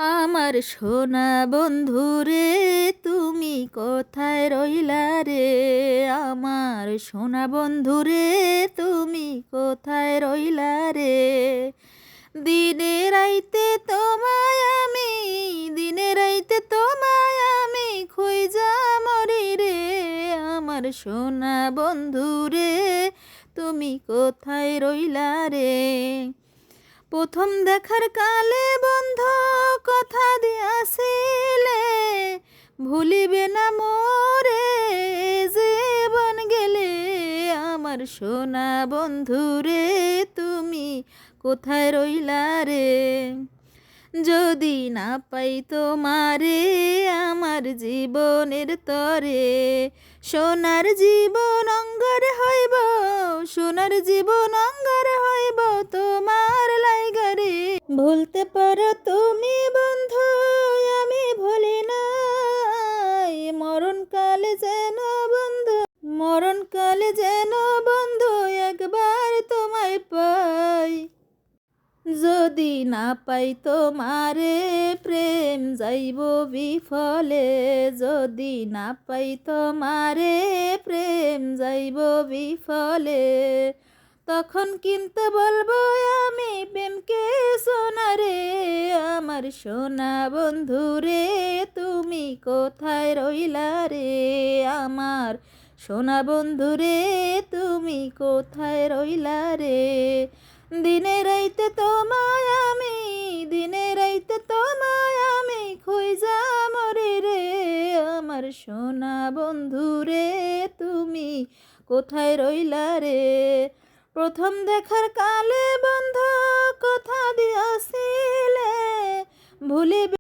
আমার সোনা বন্ধুরে তুমি কোথায় রইলা রে? আমার সোনা বন্ধুরে তুমি কোথায় রইলা রে? দিনে রাইতে তোমায় আমি, দিনে রাইতে তোমায় আমি খুঁইজা মরি রে। আমার সোনা বন্ধুরে তুমি কোথায় রইলা রে? প্রথম দেখার কালে বন্ধ কথা দিয়াছিলে, ভুলিবে না মোরে জীবন গেলে। আমার সোনা বন্ধুরে তুমি কোথায় রইলা রে? যদি না পাই তোমারে আমার জীবনের তরে, সোনার জীবন অঙ্গার হইব, সোনার জীবন অঙ্গার হইব তোমার লাইগারে। ভুলতে পারো তুমি বন্ধু, আমি ভুলি নাই। মরণকালে যেন বন্ধু, মরণকালে যেন বন্ধু একবার তোমায় পাই। যদি না পাই তোমারে প্রেম যাইব বিফলে, যদি না পাই তোমারে প্রেম যাইব বিফলে। তখন কিন্তু বলবো আমি প্রেমকে সোনা রে। আমার সোনা বন্ধুরে তুমি কোথায় রইলা রে? আমার সোনা বন্ধুরে তুমি কোথায় রইলা রে? দিনে রাইতে তোমায় আমি, দিনে রাইতে তোমায় আমি খুঁইজা মরি রে। আমার সোনা বন্ধুরে তুমি কোথায় রইলা রে? প্রথম দেখার কালে বন্ধ কথা দিয়াছিলে, ভুলিবে